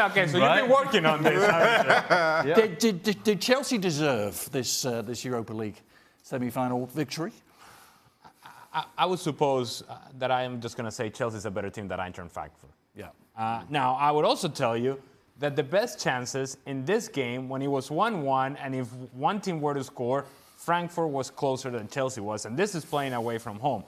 Okay, so you've been working on this, haven't you? Yeah. Did Chelsea deserve this Europa League semi-final victory? I would suppose that I am just going to say Chelsea's a better team than Eintracht Frankfurt. Yeah. Now, I would also tell you that the best chances in this game, when it was 1-1, and if one team were to score, Frankfurt was closer than Chelsea was, and this is playing away from home.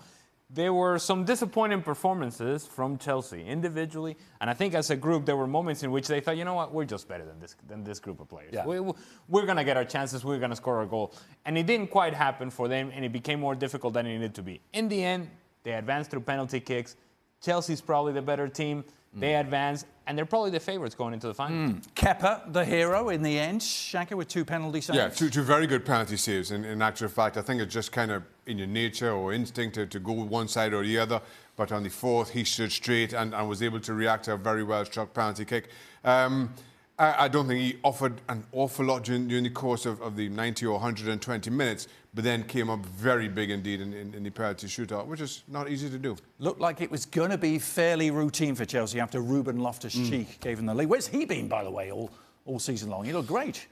There were some disappointing performances from Chelsea individually, and I think as a group there were moments in which they thought, you know what, we're just better than this group of players. Yeah. We're going to get our chances, we're going to score our goal. And it didn't quite happen for them, and it became more difficult than it needed to be. In the end, they advanced through penalty kicks. Chelsea's probably the better team. They advanced, and they're probably the favourites going into the final. Kepa, the hero in the end, Shaka, with 2 penalty saves. Yeah, two very good penalty saves. In actual fact, I think it's just kind of in your nature or instinct to go one side or the other. But on the fourth, he stood straight and was able to react to a very well-struck penalty kick. I don't think he offered an awful lot during the course of the 90 or 120 minutes, but then came up very big indeed in the penalty shootout, which is not easy to do. Looked like it was going to be fairly routine for Chelsea after Ruben Loftus-Cheek gave them the lead. Where's he been, by the way, all season long? He looked great.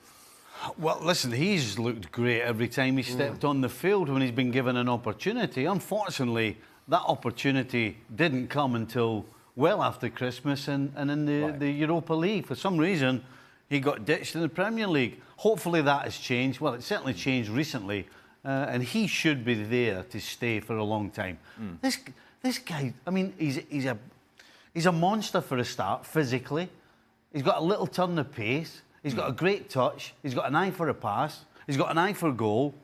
Well, listen, he's looked great every time he stepped on the field when he's been given an opportunity. Unfortunately, that opportunity didn't come until well after Christmas and in the Europa League. For some reason, he got ditched in the Premier League. Hopefully that has changed. Well, it's certainly changed recently. And he should be there to stay for a long time. This guy, I mean, he's a monster for a start, physically. He's got a little turn of pace. He's got a great touch. He's got an eye for a pass. He's got an eye for a goal.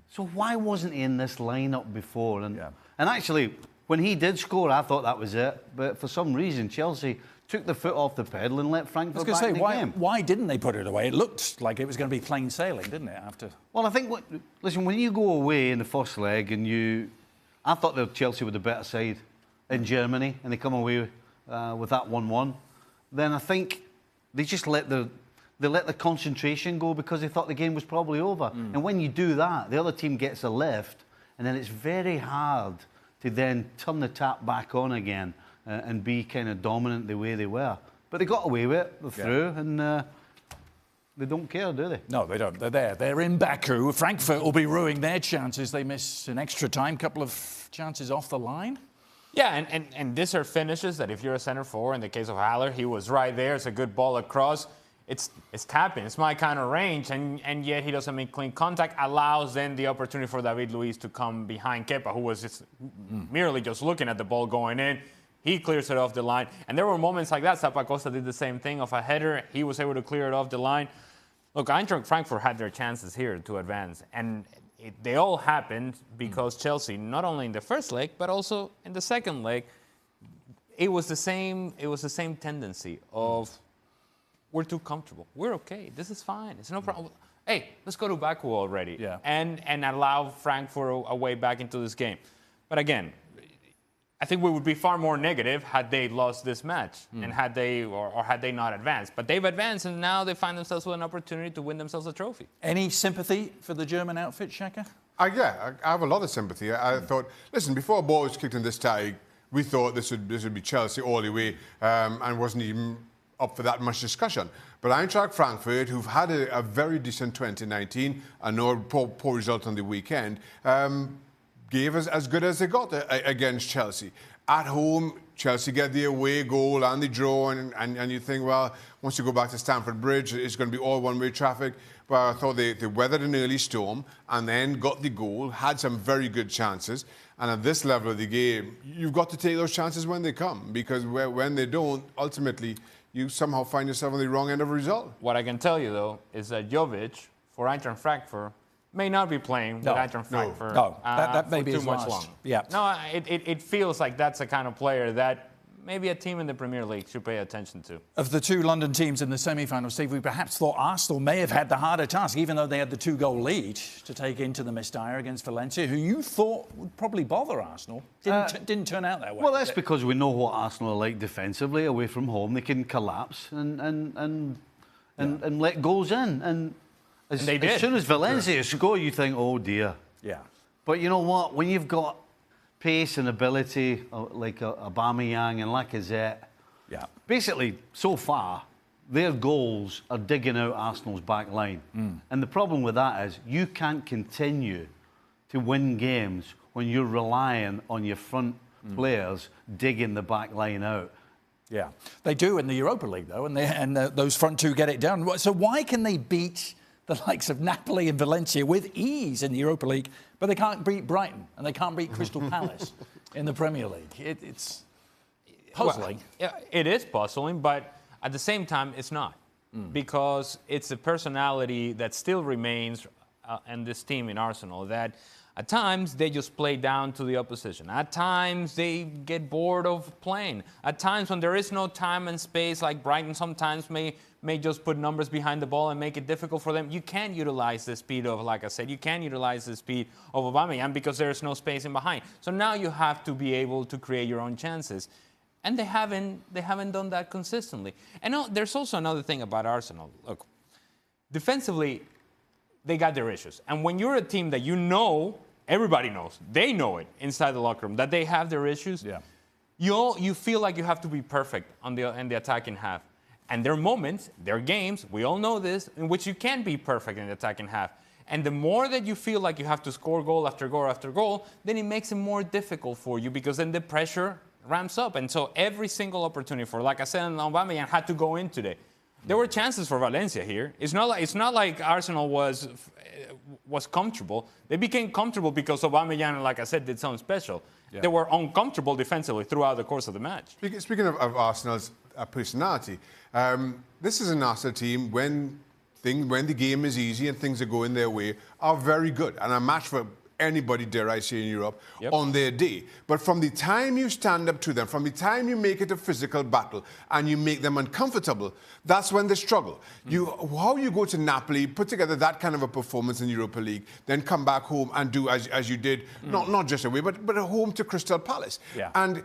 So why wasn't he in this lineup before? And actually, when he did score, I thought that was it. But for some reason, Chelsea took the foot off the pedal and let Frankfurt back in the game. Why didn't they put it away? It looked like it was going to be plain sailing, didn't it? Well, I think, listen, when you go away in the first leg and I thought that Chelsea were the better side in Germany and they come away with that 1-1, then I think they just let the concentration go because they thought the game was probably over. And when you do that, the other team gets a lift, and then it's very hard to then turn the tap back on again and be kind of dominant the way they were. But they got away with it, they're through, and they don't care, do they? No, they don't. They're there. They're in Baku. Frankfurt will be ruining their chances. They miss an extra time, couple of chances off the line. Yeah, and these are finishes that if you're a center forward, in the case of Haller, he was right there. It's a good ball across. It's tapping. It's my kind of range, and yet he doesn't make clean contact. Allows then the opportunity for David Luiz to come behind Kepa, who was just merely just looking at the ball going in. He clears it off the line. And there were moments like that. Zappacosta did the same thing of a header. He was able to clear it off the line. Look, Eintracht Frankfurt had their chances here to advance. And they all happened because Chelsea, not only in the first leg, but also in the second leg, it was the same tendency of, we're too comfortable. We're okay. This is fine. It's no problem. Hey, let's go to Baku already. Yeah. And allow Frankfurt a way back into this game. But again, I think we would be far more negative had they lost this match and had they not advanced. But they've advanced, and now they find themselves with an opportunity to win themselves a trophy. Any sympathy for the German outfit, Shaka? I have a lot of sympathy. I thought, listen, before a ball was kicked in this tie, we thought this would be Chelsea all the way, and wasn't even up for that much discussion. But Eintracht Frankfurt, who've had a very decent 2019, I know a poor result on the weekend, gave us as good as they got against Chelsea. At home, Chelsea get the away goal and the draw, and you think, well, once you go back to Stamford Bridge, it's going to be all one-way traffic. But I thought they weathered an early storm and then got the goal, had some very good chances. And at this level of the game, you've got to take those chances when they come, because when they don't, ultimately, you somehow find yourself on the wrong end of a result. What I can tell you, though, is that Jovic, for Eintracht Frankfurt, may not be playing with Eintracht Frankfurt that may be too much last. longer. Yeah. No, it feels like that's the kind of player that maybe a team in the Premier League should pay attention to. Of the two London teams in the semi-final, Steve, we perhaps thought Arsenal may have had the harder task, even though they had the 2-goal lead to take into the Mestalla against Valencia, who you thought would probably bother Arsenal. Didn't turn out that way. Well, that's because we know what Arsenal are like defensively. Away from home, they can collapse and let goals in. And as soon as Valencia score, you think, oh dear. Yeah. But you know what? When you've got pace and ability like Aubameyang and Lacazette, basically so far their goals are digging out Arsenal's back line. And the problem with that is you can't continue to win games when you're relying on your front players digging the back line out. Yeah, they do in the Europa League, though, and those front two get it done. So why can they beat the likes of Napoli and Valencia with ease in the Europa League, but they can't beat Brighton and they can't beat Crystal Palace in the Premier League? It's puzzling. Well, yeah, it is puzzling, but at the same time, it's not. Because it's the personality that still remains in this team in Arsenal, that at times they just play down to the opposition. At times they get bored of playing. At times when there is no time and space, like Brighton sometimes may just put numbers behind the ball and make it difficult for them. You can't utilize the speed of, like I said, you can't utilize the speed of Aubameyang because there's no space in behind. So now you have to be able to create your own chances. And they haven't done that consistently. And there's also another thing about Arsenal. Look, defensively, they got their issues. And when you're a team that you know, everybody knows, they know it inside the locker room, that they have their issues, you feel like you have to be perfect in the attacking half. And there are moments, there are games, we all know this, in which you can't be perfect in the attacking half. And the more that you feel like you have to score goal after goal after goal, then it makes it more difficult for you because then the pressure ramps up. And so every single opportunity for, like I said, Aubameyang had to go in today. There were chances for Valencia here. It's not like Arsenal was comfortable. They became comfortable because Aubameyang, like I said, did something special. Yeah. They were uncomfortable defensively throughout the course of the match. Speaking of Arsenal's personality, this is an Arsenal team when the game is easy and things are going their way, are very good and a match for anybody, dare I say, in Europe on their day. But from the time you stand up to them, from the time you make it a physical battle and you make them uncomfortable, that's when they struggle. How you go to Napoli, put together that kind of a performance in the Europa League, then come back home and do as you did, not just away, but at home to Crystal Palace. Yeah. And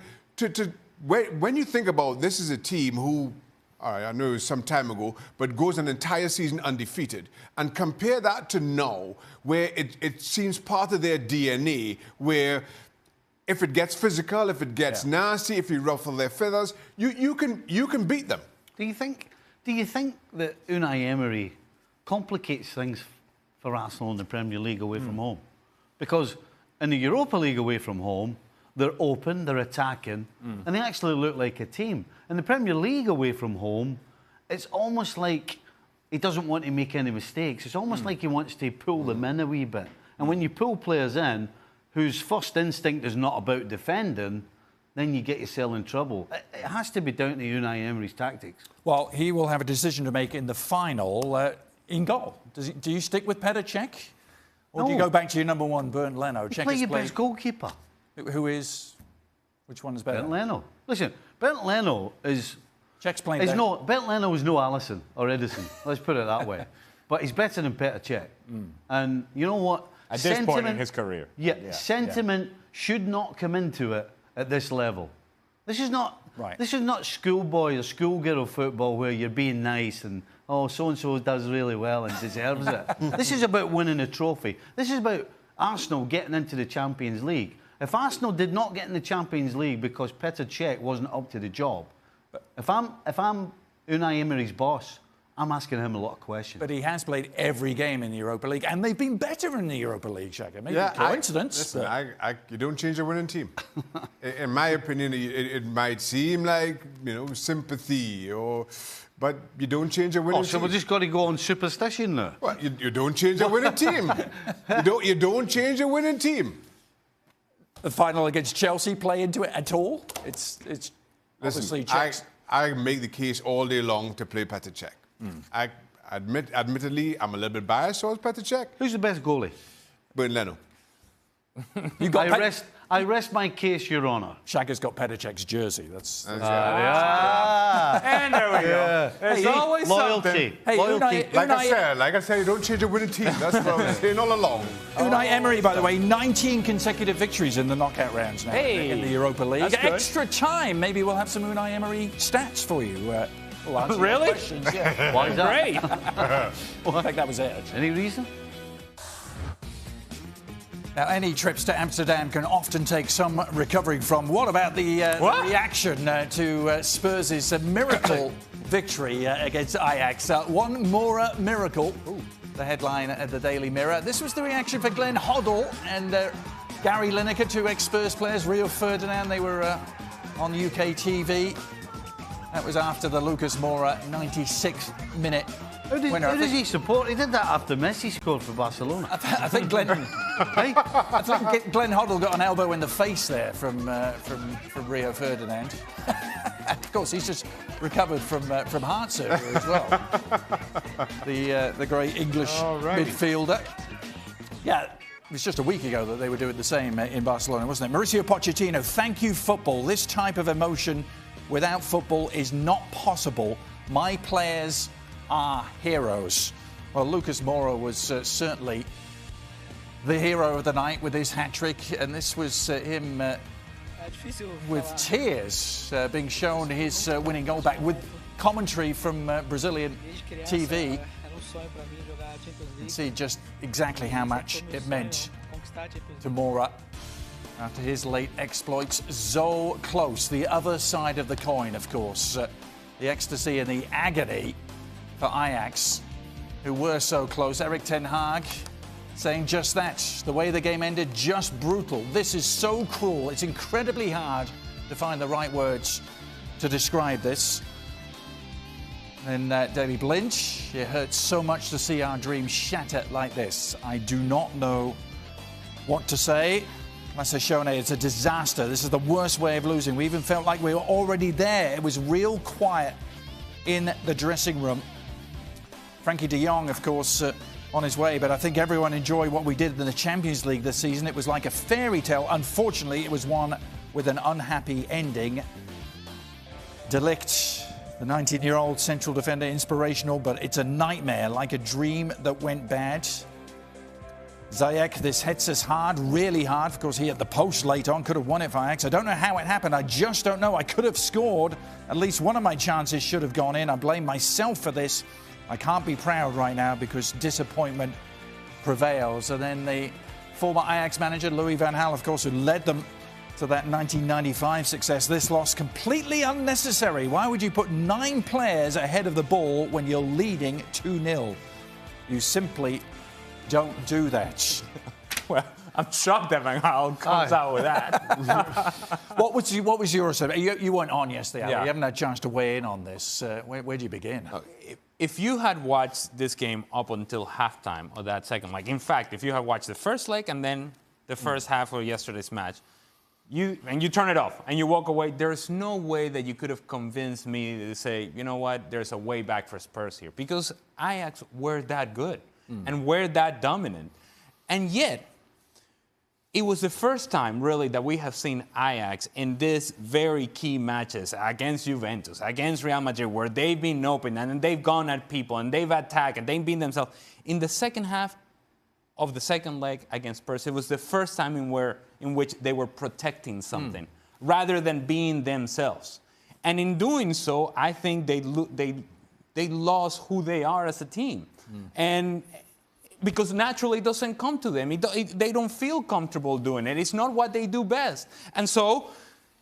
when you think about this is a team who, I know it was some time ago, but goes an entire season undefeated. And compare that to now, where it seems part of their DNA, where if it gets physical, if it gets nasty, if you ruffle their feathers, you can beat them. Do you think that Unai Emery complicates things for Arsenal in the Premier League away from home? Because in the Europa League away from home, they're open, they're attacking, and they actually look like a team. In the Premier League away from home, it's almost like he doesn't want to make any mistakes. It's almost like he wants to pull them in a wee bit. And when you pull players in whose first instinct is not about defending, then you get yourself in trouble. It has to be down to Unai Emery's tactics. Well, he will have a decision to make in the final in goal. Do you stick with Petr Cech? Or do you go back to your number one, Bernd Leno? Play your best goalkeeper. Who is? Which one is better? Bernd Leno. Listen, Bernd Leno is. Cech's playing. Bernd Leno is no Alisson or Edison. Let's put it that way. But he's better than Petr Cech. And you know what? At this point in his career. Sentiment should not come into it at this level. This is not. Right. This is not schoolboy or schoolgirl football where you're being nice and so and so does really well and deserves it. This is about winning a trophy. This is about Arsenal getting into the Champions League. If Arsenal did not get in the Champions League because Petr Cech wasn't up to the job, if I'm Unai Emery's boss, I'm asking him a lot of questions. But he has played every game in the Europa League, and they've been better in the Europa League, Shaka. Maybe a coincidence. You don't change a winning team. In my opinion, it might seem like sympathy but you don't change a winning team. So we've just got to go on superstition now. Well, you don't change a winning team. You don't change a winning team. The final against Chelsea play into it at all? It's obviously Cech. I make the case all day long to play Petr Cech. Admittedly, I'm a little bit biased towards Petr Cech. Who's the best goalie? Bernd Leno. I rest my case, Your Honour. Shaka's got Petr Cech's jersey. That's and there we go. There's always loyalty. something. Hey, loyalty. Like I said, you don't change a winning team. That's what I'm saying all along. Unai Emery, by the way, 19 consecutive victories in the knockout rounds now in the Europa League. Extra time. Maybe we'll have some Unai Emery stats for you. Really? Yeah. Why is that? Great. I think that was it. Any reason? Now, any trips to Amsterdam can often take some recovering from. What about the reaction to Spurs' miracle victory against Ajax. One more miracle. Ooh, the headline at the Daily Mirror. This was the reaction for Glenn Hoddle and Gary Lineker, two ex-Spurs players. Rio Ferdinand, they were on UK TV. That was after the Lucas Moura 96th minute winner. Who does he support? He did that after Messi scored for Barcelona. I think Glenn Hoddle got an elbow in the face there from Rio Ferdinand. Of course, he's just recovered from heart surgery as well. The great English midfielder. Yeah, it was just a week ago that they were doing the same in Barcelona, wasn't it? Mauricio Pochettino, thank you, football. This type of emotion without football is not possible. My players are heroes. Well, Lucas Moura was certainly the hero of the night with his hat-trick, and this was him with tears being shown his winning goal back with commentary from Brazilian TV. You can see just exactly how much it meant to Moura after his late exploits. So close, the other side of the coin, of course. The ecstasy and the agony for Ajax, who were so close. Erik ten Hag saying just that. The way the game ended, just brutal. This is so cruel. It's incredibly hard to find the right words to describe this. And David Lynch, it hurts so much to see our dreams shattered like this. I do not know what to say. Masashone, it's a disaster. This is the worst way of losing. We even felt like we were already there. It was real quiet in the dressing room. Frankie de Jong, of course, on his way, but I think everyone enjoyed what we did in the Champions League this season. It was like a fairy tale. Unfortunately, it was one with an unhappy ending. De Ligt, the 19-year-old central defender, inspirational, but it's a nightmare, like a dream that went bad. Ziyech, this hits us hard, really hard. Of course, he hit the post late on, could have won it for Ajax. I don't know how it happened. I just don't know. I could have scored. At least one of my chances should have gone in. I blame myself for this. I can't be proud right now because disappointment prevails. And then the former Ajax manager, Louis van Gaal, of course, who led them to that 1995 success. This loss completely unnecessary. Why would you put 9 players ahead of the ball when you're leading 2-0? You simply don't do that. Well, I'm shocked that Van Gaal comes out with that. What was your assessment? You weren't on yesterday. Yeah. You haven't had a chance to weigh in on this. Where do you begin? If you had watched this game up until halftime of that second leg, in fact, if you had watched the first leg and then the first half of yesterday's match, you turn it off and you walk away, there's no way that you could have convinced me to say, you know what, there's a way back for Spurs here. Because Ajax were that good and were that dominant. And yet, it was the first time, really, that we have seen Ajax in these very key matches against Juventus, against Real Madrid, where they've been open and they've gone at people and they've attacked and they've been themselves. In the second half of the second leg against Spurs, it was the first time in which they were protecting something rather than being themselves. And in doing so, I think they lost who they are as a team. And because naturally it doesn't come to them. They don't feel comfortable doing it. It's not what they do best. And so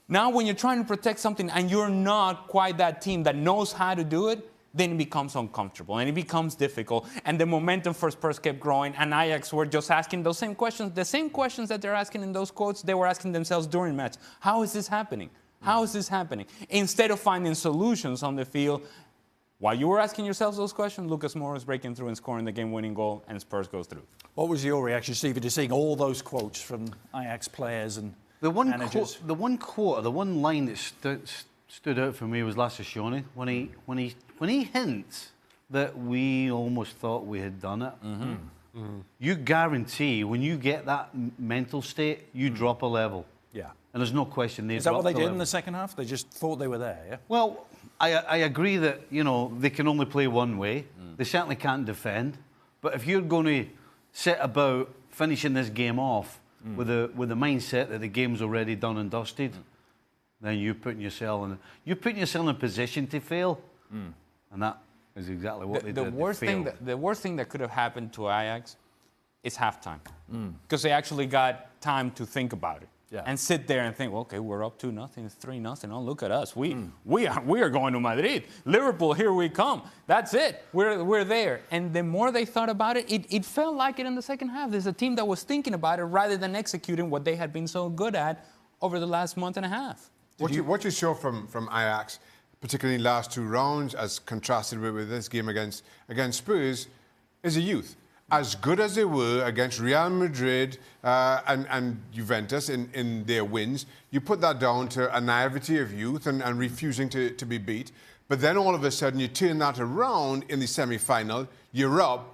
now when you're trying to protect something and you're not quite that team that knows how to do it, then it becomes uncomfortable and it becomes difficult. And the momentum for Spurs kept growing, and Ajax were just asking those same questions. The same questions that they're asking in those quotes, they were asking themselves during match. How is this happening? How is this happening? Instead of finding solutions on the field, while you were asking yourselves those questions, Lucas Moura is breaking through and scoring the game-winning goal, and Spurs goes through. What was your reaction, Stephen, to seeing all those quotes from Ajax players and managers? The one line that stood out for me was Lassashoni when he hints that we almost thought we had done it. You guarantee when you get that mental state, you drop a level. Yeah. And there's no question they Is that what they did level. in the second half? They just thought they were there, yeah? Well, I agree that, they can only play one way. They certainly can't defend. But if you're going to set about finishing this game off with the mindset that the game's already done and dusted, then you're putting yourself in a position to fail. And that is exactly what they did. The worst thing that could have happened to Ajax is halftime. Because they actually got time to think about it. and sit there and think, well, okay, we're up 2-0, it's 3-0. Oh, look at us. We are going to Madrid. Liverpool, here we come. That's it. We're there. And the more they thought about it, it felt like it in the second half. There's a team that was thinking about it rather than executing what they had been so good at over the last month and a half. What you saw from Ajax, particularly in the last 2 rounds, as contrasted with this game against Spurs, is a youth. As good as they were against Real Madrid and Juventus in their wins, you put that down to a naivety of youth and refusing to be beat. But then all of a sudden you turn that around in the semi-final, you're up.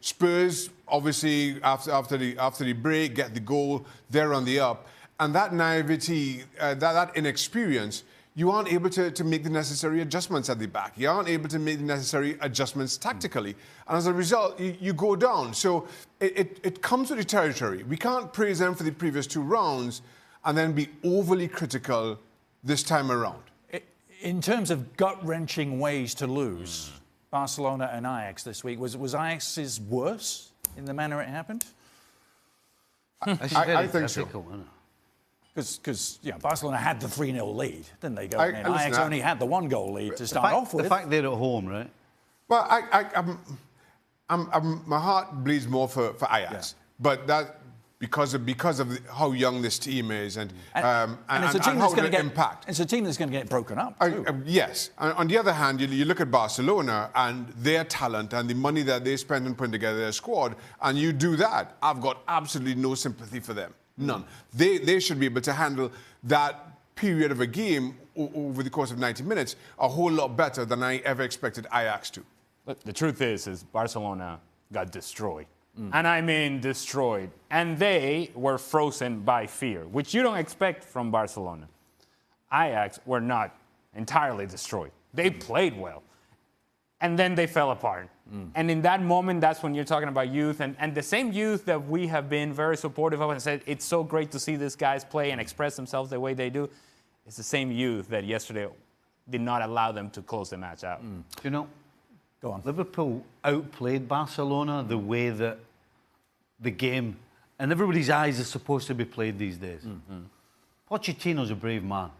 Spurs, obviously, after the break, get the goal, they're on the up. And that naivety, that inexperience, you aren't able to make the necessary adjustments at the back. You aren't able to make the necessary adjustments tactically. And as a result, you go down. So it comes with the territory. We can't praise them for the previous 2 rounds and then be overly critical this time around. In terms of gut-wrenching ways to lose, Barcelona and Ajax this week, was Ajax's worse in the manner it happened? I think so. Because Barcelona had the 3-0 lead, didn't they? Ajax only had the 1-goal lead to start off with. The fact they're at home, right? Well, my heart bleeds more for Ajax, but that because of how young this team is and it's a team how that's going to get impact. It's a team that's going to get broken up. Yes. On the other hand, you look at Barcelona and their talent and the money that they spend on putting together their squad, and you do that. I've got absolutely no sympathy for them. None. They should be able to handle that period of a game over the course of 90 minutes a whole lot better than I ever expected Ajax to. Look, the truth is Barcelona got destroyed. And I mean destroyed. And they were frozen by fear, which you don't expect from Barcelona. Ajax were not entirely destroyed. They played well. And then they fell apart. And in that moment, that's when you're talking about youth. And the same youth that we have been very supportive of and said, it's so great to see these guys play and express themselves the way they do. It's the same youth that yesterday did not allow them to close the match out. You know, Go on. Liverpool outplayed Barcelona the way that the game, and everybody's eyes are supposed to be played these days. Pochettino's a brave man.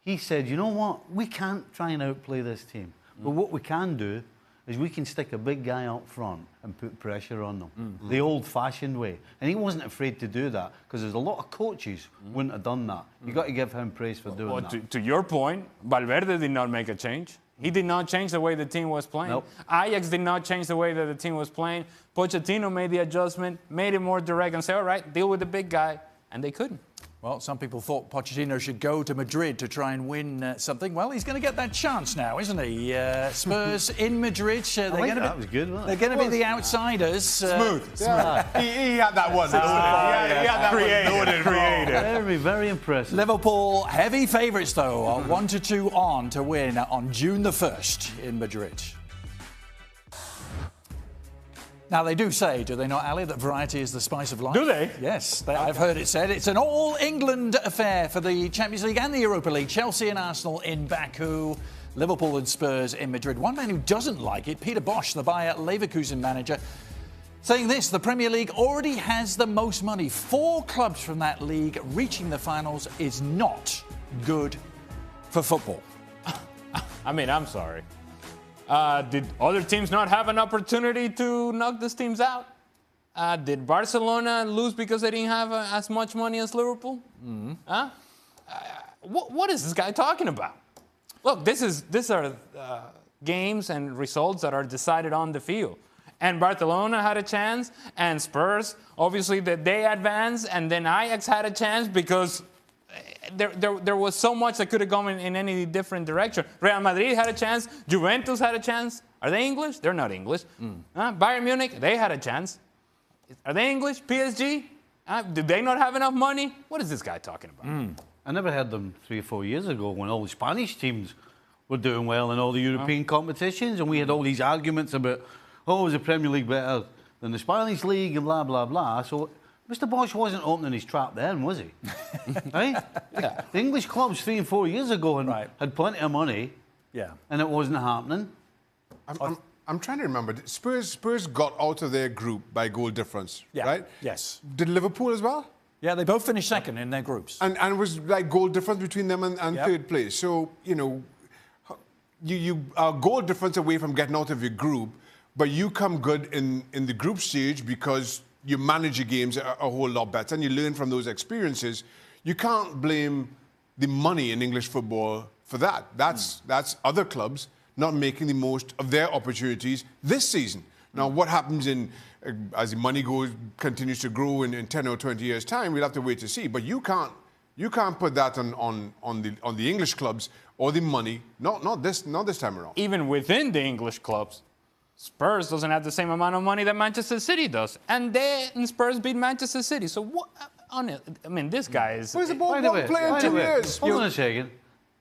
He said, you know what, we can't try and outplay this team. But what we can do is we can stick a big guy up front and put pressure on them. The old-fashioned way. And he wasn't afraid to do that because there's a lot of coaches wouldn't have done that. You've got to give him praise for doing that. To your point, Valverde did not make a change. He did not change the way the team was playing. Nope. Ajax did not change the way that the team was playing. Pochettino made the adjustment, made it more direct and said, all right, deal with the big guy. And they couldn't. Well, some people thought Pochettino should go to Madrid to try and win something. Well, he's going to get that chance now, isn't he? Spurs in Madrid. That was good, wasn't it? They're going to be the outsiders. Smooth. Yeah. he had that one. He had that creative. Very, very impressive. Liverpool, heavy favourites, though, are 1-2 on to win on June the 1st in Madrid. Now, they do say, do they not, Ali, that variety is the spice of life? Do they? Yes, I've heard it said. It's an all-England affair for the Champions League and the Europa League. Chelsea and Arsenal in Baku, Liverpool and Spurs in Madrid. One man who doesn't like it, Peter Bosz, the Bayer Leverkusen manager, saying this: the Premier League already has the most money. 4 clubs from that league reaching the finals is not good for football. I mean, I'm sorry. Did other teams not have an opportunity to knock these teams out? Did Barcelona lose because they didn't have as much money as Liverpool? Huh? What is this guy talking about? Look, these are games and results that are decided on the field. And Barcelona had a chance, and Spurs, obviously, that they advanced, and then Ajax had a chance because there was so much that could have gone in any different direction. Real Madrid had a chance. Juventus had a chance. Are they English? They're not English. Bayern Munich, they had a chance. Are they English? PSG? Did they not have enough money? What is this guy talking about? I never heard them 3 or 4 years ago when all the Spanish teams were doing well in all the European competitions, and we had all these arguments about, oh, is the Premier League better than the Spanish League and blah, blah, blah. So Mr. Bosz wasn't opening his trap then, was he? Right? Yeah. The English clubs 3 and 4 years ago had plenty of money, and it wasn't happening. I'm trying to remember. Spurs got out of their group by goal difference, right? Yes. Did Liverpool as well? Yeah, they both finished second in their groups. And it was like goal difference between them and Yep. third place. So, you know, you are goal difference away from getting out of your group, but you come good in the group stage because you manage your games a whole lot better and you learn from those experiences. You can't blame the money in English football for that. That's other clubs not making the most of their opportunities this season. Now, what happens as the money continues to grow in 10 or 20 years' time, we'll have to wait to see. But you can't put that on the English clubs or the money. Not this time around. Even within the English clubs, Spurs doesn't have the same amount of money that Manchester City does, and Spurs beat Manchester City. So what? I mean, this guy is. Where's the ball player in 2 years? Hold on a second.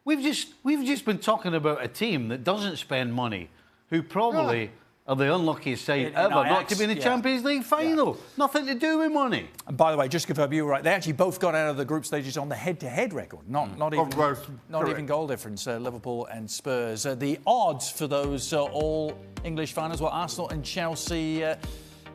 We've just been talking about a team that doesn't spend money, who probably are the unluckiest side ever not to be in the Champions League final. Yeah. Nothing to do with money. And by the way, just to confirm, you were right. They actually both got out of the group stages on the head-to-head record, not even goal difference. Liverpool and Spurs. The odds for those all English finals were Arsenal and Chelsea.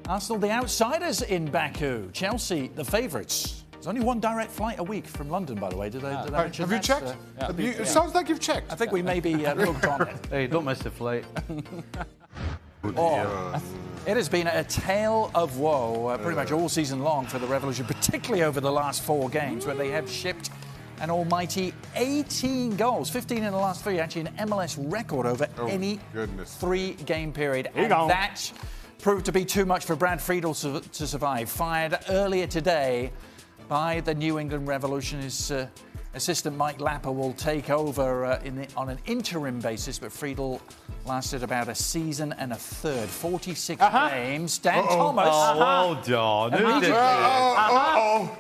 Arsenal, the outsiders in Baku. Chelsea, the favourites. There's only one direct flight a week from London, by the way. Did they mention have you checked? It sounds like you've checked. I think we may be looked on it. Hey, don't miss the flight. It has been a tale of woe pretty much all season long for the Revolution, particularly over the last 4 games, where they have shipped an almighty 18 goals, 15 in the last 3, actually an MLS record over any 3-game period. And that proved to be too much for Brad Friedel to survive. Fired earlier today by the New England Revolution. His assistant Mike Lapper will take over on an interim basis, but Friedel lasted about a season and a third, 46 games. Dan Thomas. Oh, well done.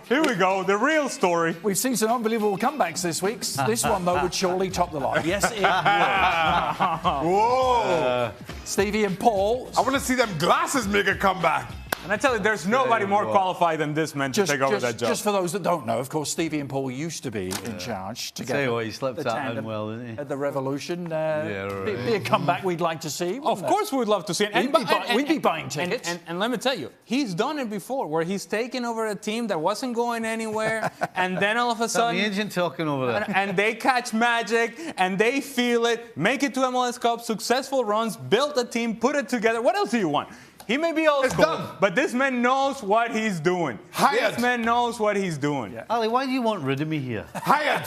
Here we go, the real story. We've seen some unbelievable comebacks this week. This one, though, would surely top the lot. Yes, it would. Whoa! Stevie and Paul. I want to see them glasses make a comeback. And I tell you, there's nobody more qualified than this man to take over that job. Just for those that don't know, of course, Stevie and Paul used to be in charge together. He slept that in well, didn't he? At the Revolution. Be a comeback we'd like to see. Of course, we'd love to see it. We'd be buying tickets. And let me tell you, he's done it before, where he's taken over a team that wasn't going anywhere, and then all of a sudden, the agent talking over there, and they catch magic, and they feel it, make it to MLS Cup, successful runs, build a team, put it together. What else do you want? He may be old school, but this man knows what he's doing. This man knows what he's doing. Yeah. Ali, why do you want rid of me here? Hired!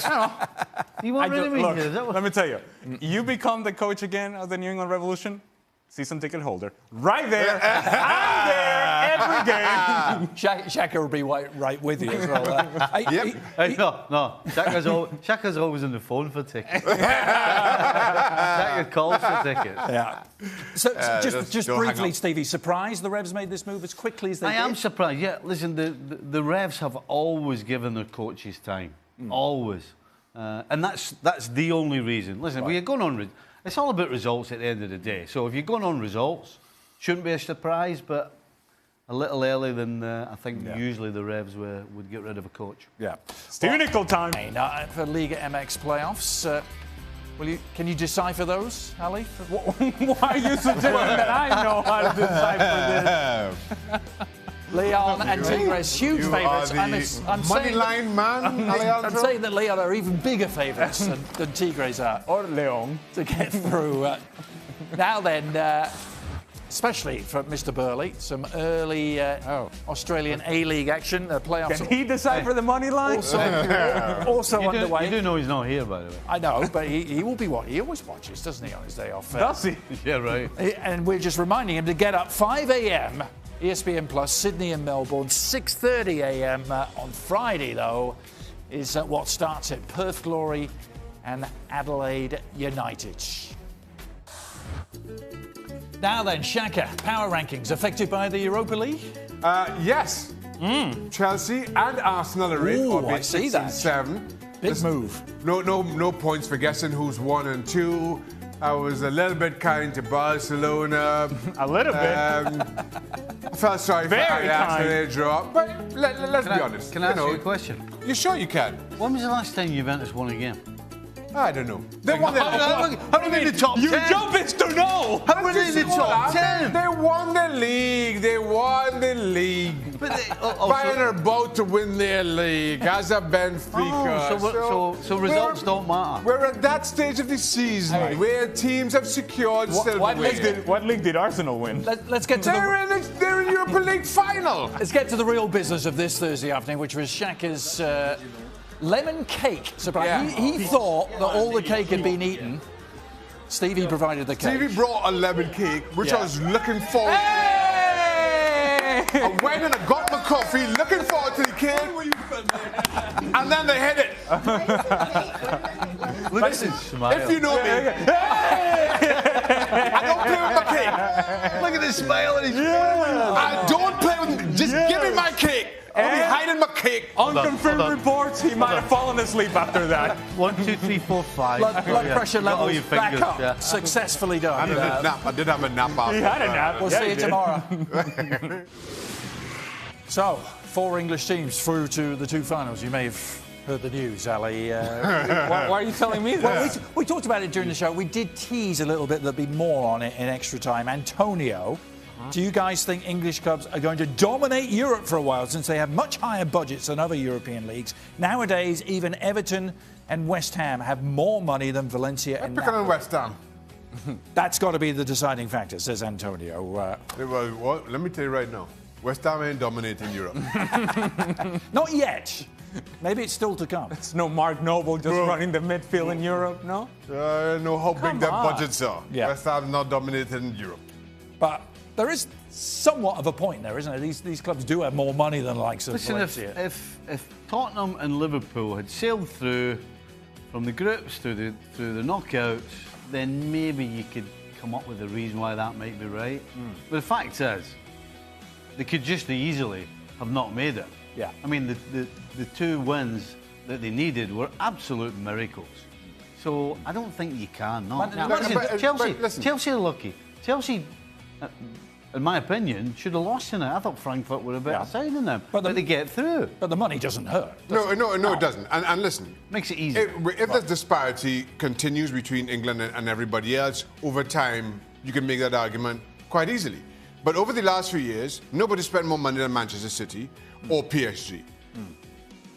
You want rid of me here? Let me tell you, you become the coach again of the New England Revolution, season ticket holder. Right there. I'm there every game. Shaka will be right with you as well. No. Shaka's always on the phone for tickets. Shaka calls for tickets. Yeah. So just briefly, Stevie, surprised the Revs made this move as quickly as they did? I am surprised. Yeah, listen, the Revs have always given their coaches time. Always. And that's the only reason. Listen, we're going on... It's all about results at the end of the day. So if you're going on results, shouldn't be a surprise, but a little earlier than I think usually the Revs would get rid of a coach. Yeah. Stevie Nicol time. Now, for Liga MX playoffs, can you decipher those, Ali? Why are you suggesting that I know how to decipher this? Leon and Tigres, huge favourites. I'm Moneyline man, I'm saying that Leon are even bigger favourites than Tigres are. Or Leon. To get through. Now then, especially for Mr. Burley, some early Australian A-League action, playoffs. Can he decipher the money line? Also underway. You do know he's not here, by the way. I know, but he will be what he always watches, doesn't he, on his day off? Does he? Yeah, right. And we're just reminding him to get up 5 a.m. ESPN Plus, Sydney and Melbourne, 6:30 a.m. On Friday, though, is what starts at Perth Glory and Adelaide United. Now then, Shaka, power rankings affected by the Europa League? Yes. Chelsea and Arsenal are in. I see 6 that. and 7. Big move. No points for guessing who's 1 and 2. I was a little bit kind to Barcelona. A little bit. I felt sorry for Ajax when they drop. But let's be honest. Can I ask you a question? You sure you can? When was the last time Juventus won a game? I don't know. They won the league. How do you mean the top 10? You jump to know. How are they in the top 10? They won the league. They won the league. But they, Bayern are about to win their league as a Benfica. so results don't matter. We're at that stage of the season where teams have secured silverware. What league did Arsenal win? Let's get to They're in Europa League final. let's get to the real business of this Thursday afternoon, which was Shaka's lemon cake surprise. Yeah. He thought that all the cake had been eaten. Stevie provided the cake. Stevie brought a lemon cake, which I was looking forward to. Hey! I went and I got my coffee, looking forward to the cake, and then they hit it. Listen, If you know me, I don't play with my cake. Look at the smile on his face. I don't play with. Just give me my cake. I'll be hiding my cake. Unconfirmed Hold on. reports, he might have fallen asleep after that. 1, 2, 3, 4, 5. Blood pressure Got all levels your back fingers, up. yeah. Successfully done. I did have a nap after. He had a nap. We'll Yeah, see he you did. tomorrow. So, 4 English teams through to the 2 finals. You may have heard the news, Ali. Why are you telling me that? Well, we talked about it during the show. We did tease a little bit there'd be more on it in extra time. Antonio, do you guys think English clubs are going to dominate Europe for a while since they have much higher budgets than other European leagues? Nowadays, even Everton and West Ham have more money than Valencia and Picking on Napoli. West Ham. That's got to be the deciding factor, says Antonio. Well, let me tell you right now. West Ham ain't dominating Europe. Not yet. Maybe it's still to come. It's no Mark Noble just running the midfield in Europe, no? I know how Come big their on. budgets are. Yeah. West Ham not dominating Europe. But there is somewhat of a point there, isn't there? These clubs do have more money than the likes of Listen, Valencia. if Tottenham and Liverpool had sailed through from the groups through the knockouts, then maybe you could come up with a reason why that might be right. But the fact is, they could just as easily have not made it. Yeah. I mean, the 2 wins that they needed were absolute miracles. So I don't think you can. No. But- Listen, but listen. Chelsea are lucky. Chelsea, in my opinion, should have lost in it. I thought Frankfurt were a better Yeah. side than them, But but they get through. But the money doesn't hurt. No, it doesn't. And listen, Makes it easy. if the disparity continues between England and everybody else, over time, you can make that argument quite easily. But over the last few years, nobody spent more money than Manchester City or PSG.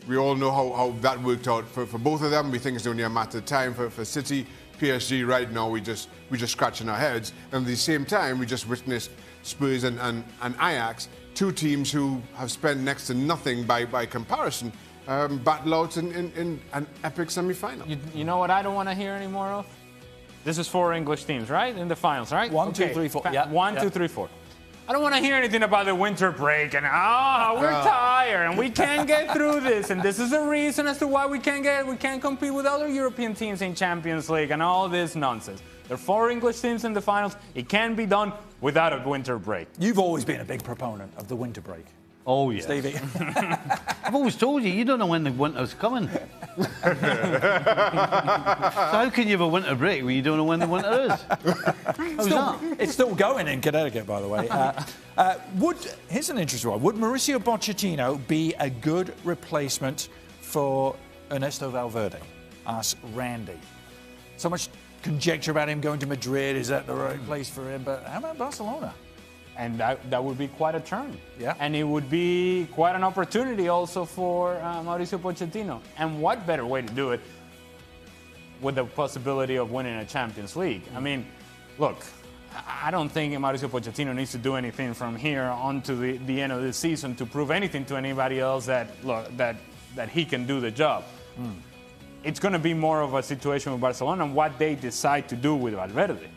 We all know how that worked out for both of them. We think it's only a matter of time for City. PSG right now, we're just scratching our heads. And at the same time, we just witnessed Spurs and Ajax, 2 teams who have spent next to nothing by comparison, battle out in an epic semi-final. You know what I don't want to hear anymore of? This is 4 English teams, right? In the finals, right? 1, 2, 3, 4. Yeah. 1, 2, 3, 4. I don't want to hear anything about the winter break and we're tired and we can't get through this and this is the reason as to why we can't compete with other European teams in Champions League and all this nonsense. There are 4 English teams in the finals. It can be done without a winter break. You've always been a big proponent of the winter break, Oh, yeah. Stevie. I've always told you don't know when the winter's coming. So how can you have a winter break when you don't know when the winter is? How's that? It's still going in Connecticut, by the way. Here's an interesting one. Would Mauricio Pochettino be a good replacement for Ernesto Valverde? Asks Randy. So much conjecture about him going to Madrid. Is that the right place for him? But how about Barcelona? And that would be quite a turn. Yeah. And it would be quite an opportunity also for Mauricio Pochettino. And what better way to do it with the possibility of winning a Champions League? I mean, look, I don't think Mauricio Pochettino needs to do anything from here on to the end of the season to prove anything to anybody else that he can do the job. It's going to be more of a situation with Barcelona and what they decide to do with Valverde.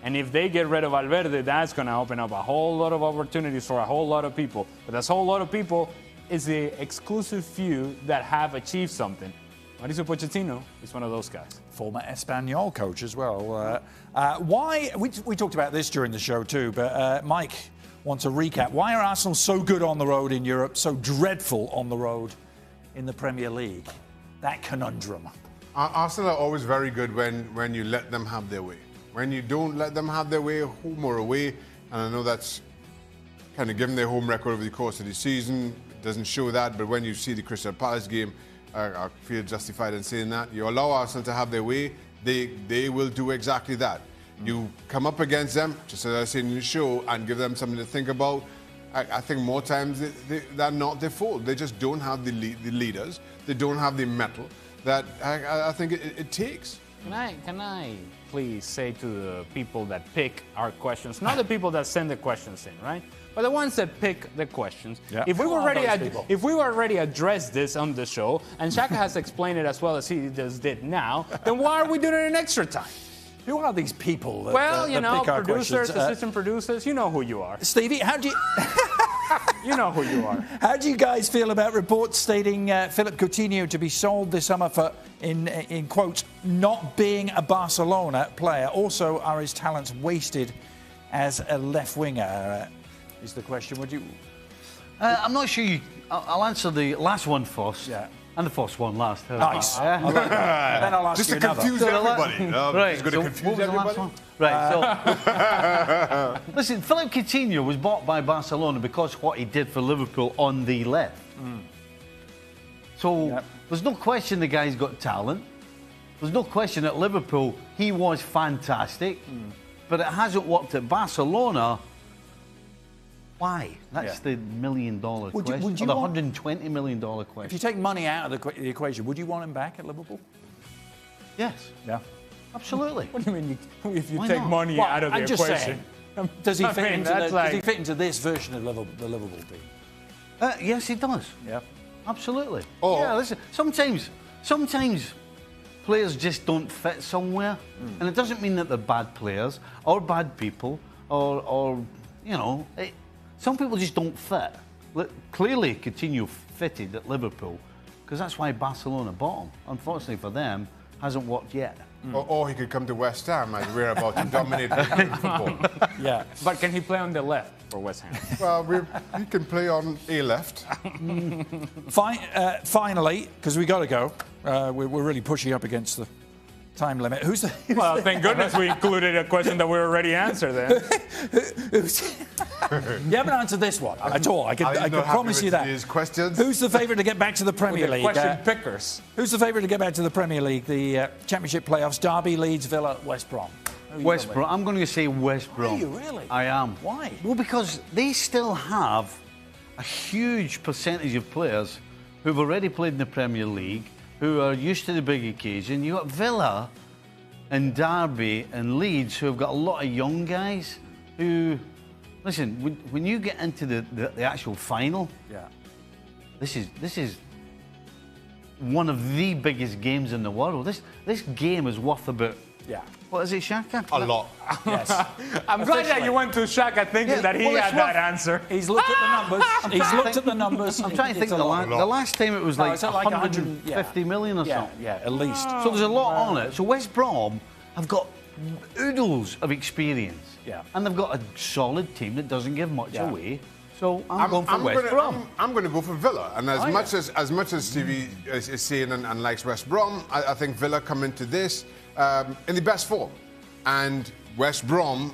And if they get rid of Valverde, that's going to open up a whole lot of opportunities for a whole lot of people. But that whole lot of people is the exclusive few that have achieved something. Mauricio Pochettino is one of those guys. Former Espanyol coach as well. Why? We talked about this during the show too, but Mike wants a recap. Why are Arsenal so good on the road in Europe, so dreadful on the road in the Premier League? That conundrum. Arsenal are always very good when you let them have their way. When you don't let them have their way, home or away, and I know that's kind of given their home record over the course of the season, it doesn't show that, but when you see the Crystal Palace game, I feel justified in saying that. You allow Arsenal to have their way, they will do exactly that. You come up against them, just as I said in the show, and give them something to think about. I think more times they're not their fault. They just don't have the leaders. They don't have the mettle that I think it takes. Can I please say to the people that pick our questions, not the people that send the questions in, right? But the ones that pick the questions. Yeah. If we were already addressed this on the show, and Shaka has explained it as well as he just did now, then why are we doing it in extra time? Who are these people that, Well, you that know, pick our producers, questions? assistant producers, you know who you are. Stevie, how do you... You know who you are. How do you guys feel about reports stating Philip Coutinho to be sold this summer for, in quotes, not being a Barcelona player? Also, are his talents wasted as a left winger? Is the question. Would you? I'm not sure. I'll answer the last one first. Yeah. And the first one last. Nice. I like that. Then I'll ask Just you to another. confuse everybody. Right. He's going to So confuse what was the last everybody. one? Right. So, listen, Philip Coutinho was bought by Barcelona because of what he did for Liverpool on the left. So there's no question the guy's got talent. There's no question at Liverpool he was fantastic, but it hasn't worked at Barcelona. Why? That's the $1 million question. Would you or the want- $120 million If question. you take money out of the equation, would you want him back at Liverpool? Yes, Yeah. absolutely. What do you mean if you Why take not? money Well, out of the I'm just equation? saying. Does he I fit mean, into that's does he like- fit into this version of the Liverpool team? Yes, he does. Yeah. Absolutely. Oh. Yeah, listen, sometimes players just don't fit somewhere. And it doesn't mean that they're bad players or bad people or you know, some people just don't fit. Clearly, Coutinho fitted at Liverpool because that's why Barcelona bought him. Unfortunately for them, hasn't worked yet. Or he could come to West Ham as we're about to dominate football. Yeah. But can he play on the left for West Ham? Well, he can play on a left. Finally, because we got to go, we're really pushing up against the time limit. Who's the? Well, thank goodness we included a question that we already answered then. You haven't answered this one at all. I can promise you that. His questions. Who's the favourite to get back to the Premier League? Question pickers. Who's the favourite to get back to the Premier League? The Championship playoffs: Derby, Leeds, Villa, West Brom. Who are you West going Brom. I'm going to say West Brom. Are you really? I am. Why? Well, because they still have a huge percentage of players who've already played in the Premier League, who are used to the big occasion. You've got Villa and Derby and Leeds who have got a lot of young guys who, listen, when you get into the actual final, Yeah. this is one of the biggest games in the world. This game is worth about, Yeah. what is it, Shaka? A lot. Yes. I'm glad that you went to Shaka thinking Yeah, that he well, had it's that worth- answer. He's looked at the numbers. He's looked at the numbers. I'm trying to think It's a of the lot. last time it was No, like it's like 150 million or Yeah, something. yeah, at least. So there's a lot on it. So West Brom have got oodles of experience. Yeah. And they've got a solid team that doesn't give much Yeah. away. So I'm going for West Brom. I'm going to go for Villa. And Oh, as much as Stevie is saying and likes West Brom, I think Villa come into this in the best form. And West Brom,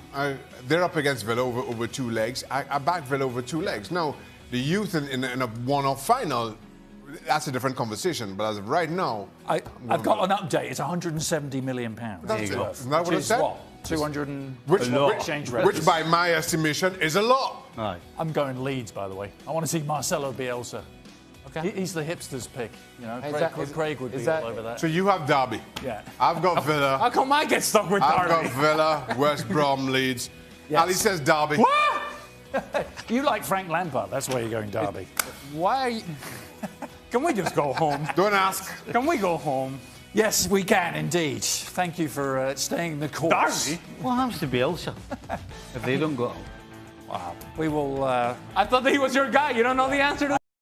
they're up against Villa over two legs. I back Villa over two legs. Now, the youth in a one-off final, that's a different conversation. But as of right now, I've got an update. It's 170 million pounds. That's It's it. worth, Isn't that what which it is said? what? 200 and which exchange rate. which by my estimation is a lot. Aye. I'm going Leeds, by the way. I want to see Marcelo Bielsa. Okay. He's the hipster's pick. You know, Is Craig would be is that- all over that. So you have Derby. Yeah. I've got Villa. How come I get stuck with I've Derby? got Villa, West Brom, Leeds. Yes. Ali says Derby. You like Frank Lampard. That's why you're going Derby. Why are you... Can we just go home? Don't ask. Can we go home? Yes, we can indeed. Thank you for staying the course. Derby? What happens to Bielsa if they don't go? Wow. We will. I thought that he was your guy. You don't know the answer to